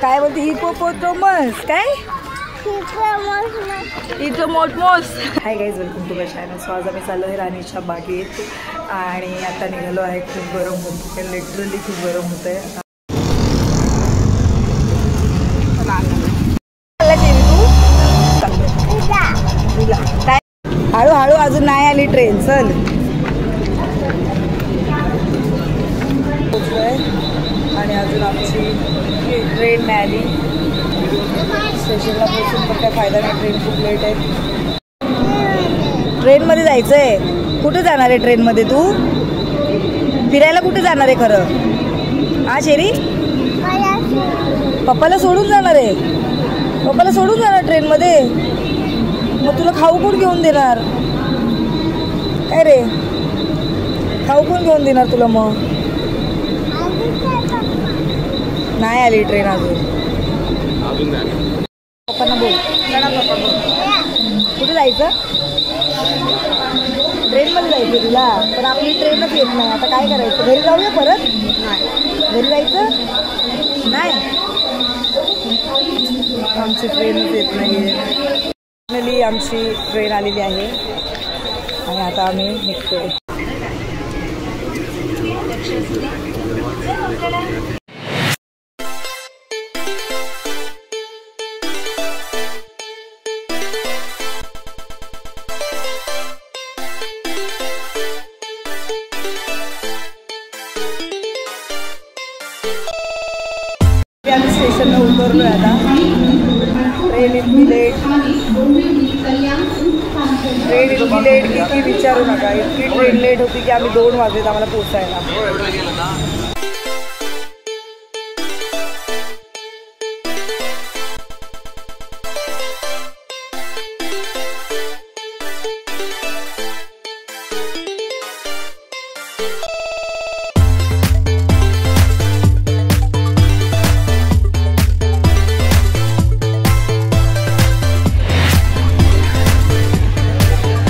काय बोलते हिपोपोटोमस काय hippopotamus. Hi guys, welcome to my channel. So आज आम्ही चाललो आहे राणीच्या बागेत आणि आता निघालो आहे. खूप गरम होत आहे, लिटरली खूप गरम होत आहे. हळूहळू अजून नाही आली ट्रेन. चल आणि अजून आमची ट्रेन नाही आली. स्टेशनला पोहोचून पण काय फायदा नाही, ट्रेन खूप लेट आहे. ट्रेनमध्ये जायचं आहे. कुठे जाणार आहे ट्रेनमध्ये तू? फिरायला कुठे जाणार आहे खरं? हा शेरी, पप्पाला सोडून जाणार आहे. पप्पाला सोडून जाणार ट्रेनमध्ये? मग तुला खाऊ कोण घेऊन देणार? काय रे, खाऊ कोण घेऊन देणार तुला? मग नाही आली ट्रेन अजून. पप्पांना बोल, पप्पा बोल. कुठे जायचं? ट्रेनमध्ये जायचं तुला, पण आपली ट्रेनच येत नाही. आता काय करायचं? घरी जाऊया परत? नाही, घरी जायचं नाही. आमची ट्रेनच येत नाही. फायनली आमची ट्रेन आलेली आहे आणि आता आम्ही निघतोय. आम्ही स्टेशनला उतरलोय आता. ट्रेन इतकी लेट, की विचारू नका. इतकी ट्रेन लेट होती की आम्ही 2 वाजलेत आम्हाला पोचायला.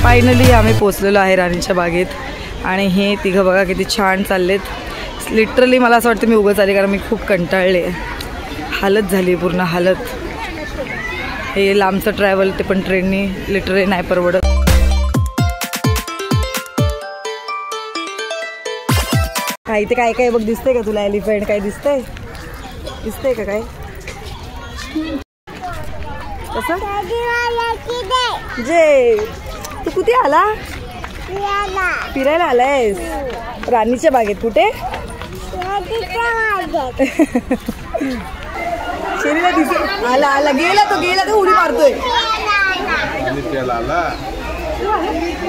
फायनली आम्ही पोचलेलो आहे राणीच्या बागेत आणि हे तिघं बघा किती छान चाललेत. लिटरली मला असं वाटतं मी उगाच आले, कारण मी खूप कंटाळले. हालत झाली पूर्ण हालत. हे लांबचं ट्रॅव्हल, ते पण ट्रेननी, लिटरली नाही परवडत. काय ते काय काय बघ, दिसतंय का तुला एलिफंट? काय दिसतंय? दिसतंय का काय? कसं जे तू कुठे आला? फिरायला आलायस राणीच्या बागेत? कुठे? शेरीला दिसत आला. आला गेला तो, गेला तो, उडी मारतोय.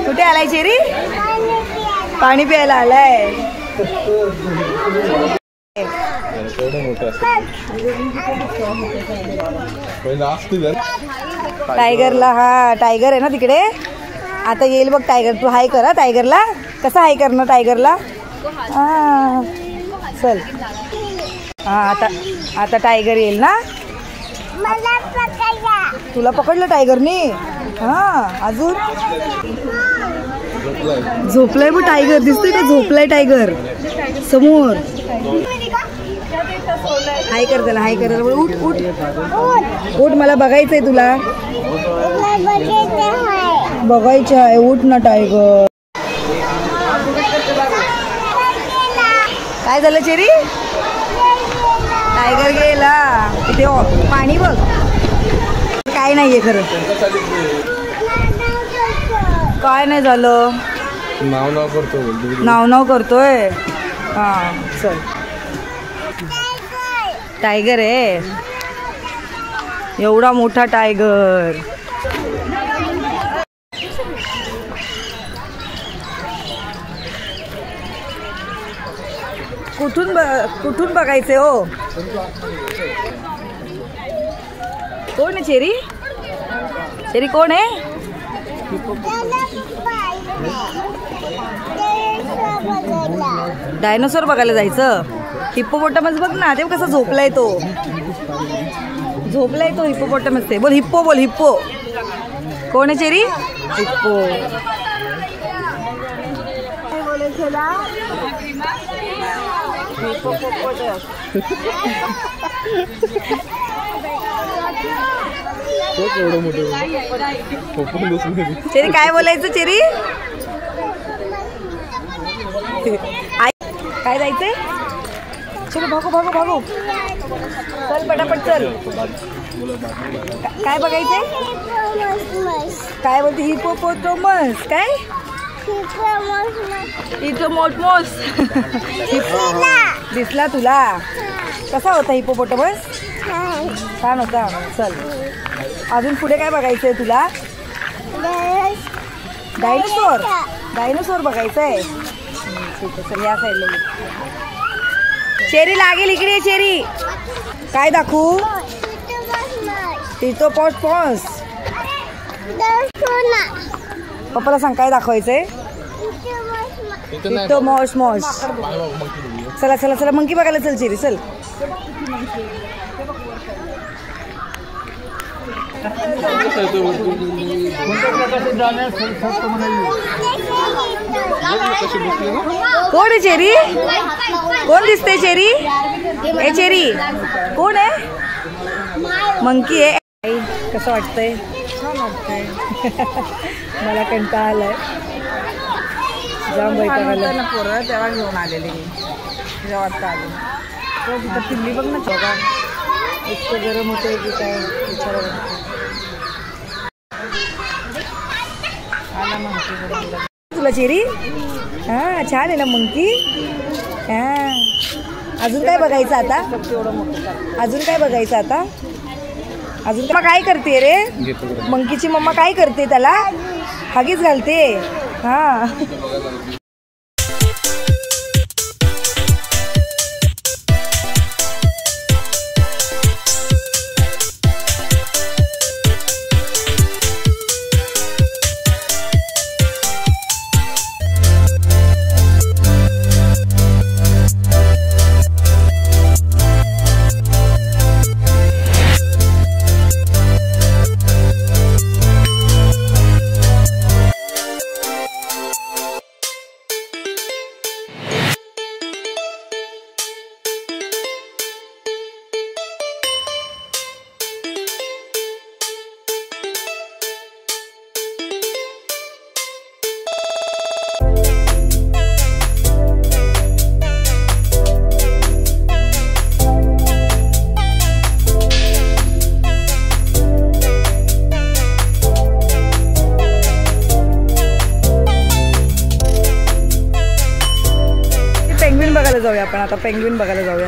कुठे आलाय शेरी? पाणी प्यायला आलाय. टायगरला, हा टायगर आहे ना तिकडे. आता येईल बघ टायगर. तू हाय कर टायगरला. कसा हाय करणार टायगरला? हा चल. हा आता टायगर येईल ना. तुला पकडलं टायगरनी? हा अजून झोपलाय बघ टायगर. दिसतोय का? झोपलाय टायगर समोर. हाय कर त्याला, हाय कर. उठ उठ उठ, मला बघायचंय तुला. बघायचं आहे, उठ ना टायगर. काय झालं चेरी? टायगर गेला. इथे पाणी बघ. काय नाहीये खरं. काय नाही झालं. नाव करतोय. हा चल. टायगर आहे, एवढा मोठा टायगर. कुठून बघायचे हो? कोण आहे चेरी? चेरी कोण आहे? डायनोसॉर बघायला जायचं? हिप्पोपोटामस बघ ना, ते कसं झोपलाय तो. हिप्पोपोटामस. ते बोल हिप्पो, बोल हिप्पो. कोण आहे चेरी? हिप्पो. चेरी काय बोलायचं चेरी? काय जायचंय? चलो भागो भागो भागो, चल पटापट चल. काय बघायचंय? काय बोलते? हिपोपोटॅमस. काय? हिपोपोटॅमस. दिसला तुला? कसा होता हिपोपोटॅमस? छान होता. चल अजून पुढे काय बघायचंय तुला? डायनोसॉर. डायनोसॉर बघायचंय. ठीक आहे, चल या साईडला. चेरी लागेल इकडे. चेरी काय दाखवू? हिपोपोटॅमस. पप्पाला सांग काय दाखवायचंय? हिपोपोटॅमस. चला चला चला मंकी बघायला चल चेरी चल. कोण आहे चेरी? कोण दिसते चेरी? ए चेरी कोण आहे? मंकी आहे. कसं वाटतंय? छान वाटतंय. मला कंटाळा आलाय. जाम वैताग आला. पोरं तेव्हा घेऊन आलेली मी, जेव्हा वाटतं आले. पिल्ली बघ ना बघा, इतकं गरम होतंय की काय विचारायला. तुला चेरी? हा छान आहे ना मंकी. हा अजून काय बघायचं आता? अजून काय बघायचं आता? अजून मम्मा काय करते रे? मंकीची मम्मा काय करते? त्याला हगीच घालते. हा जाऊया आपण आता. पेंग्विन बघायला जाऊया.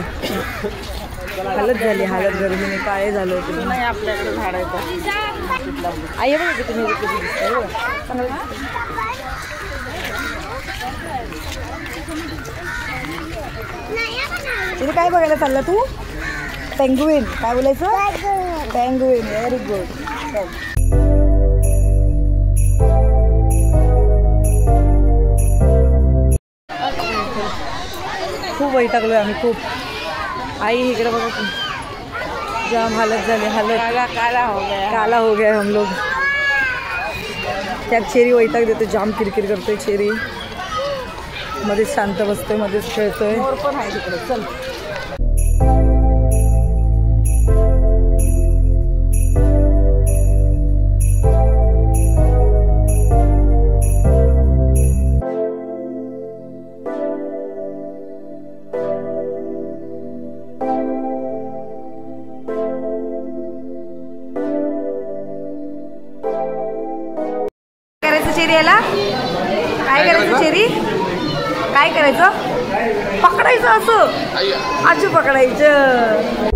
हालत झाली, हालत गरमीने काळे झालो होते. नाही आपल्याकडे झाड आहे. आई बघा की तुम्ही कशी दिसताय. तुम्ही काय बघायला चालला तू? पेंग्विन. काय बोलायचं? पेंग्विन. Very good. खूप वैतागलोय आम्ही खूप. आई इकडे बघा की जाम हालत झाली. हालत काला हो गया हम लोग. त्यात चेरी वैताग देतो. जाम किरकिर करतोय चेरी. मध्येच शांत बसतोय, मध्येच खेळतोय. पण आहे तिकडे. चल चेरी याला काय करायचं? चेरी काय करायचं? पकडायचं असं. आजू पकडायचं.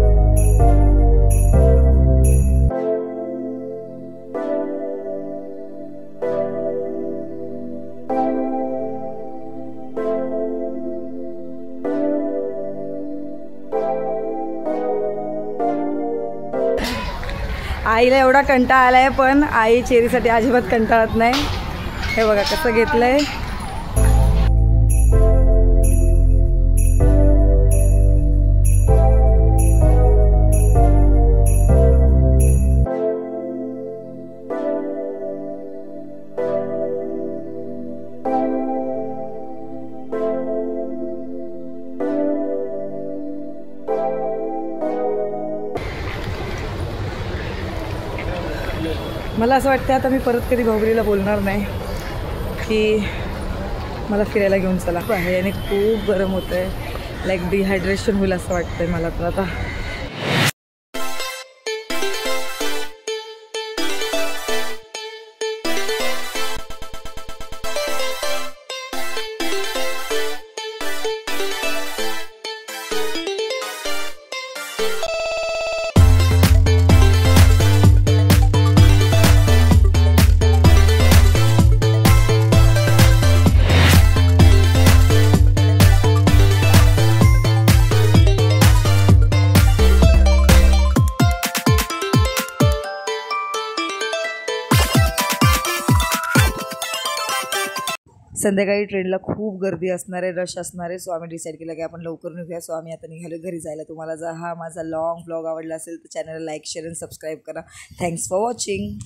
आईला एवढा कंटाळा आलाय, पण आई चेरीसाठी अजिबात कंटाळत नाही. हे बघा कसं घेतलंय. मला असं वाटतं आता मी परत कधी भाऊबीला बोलणार नाही की मला फिरायला घेऊन चला आहे आणि खूप गरम होतं आहे लाईक डिहायड्रेशन होईल असं वाटतं आहे मला तर आता. संध्याकाळी ट्रेनला खूप गर्दी असणार आहे, रश असणार आहे. सो आम्ही डिसाईड केलं की आपण लवकर निघूया. सो आम्ही आता निघालो घरी जायला. तुम्हाला जर हा माझा लॉंग व्लॉग आवडला असेल तर चॅनलला लाईक शेअर आणि सबस्क्राईब करा. Thanks for watching.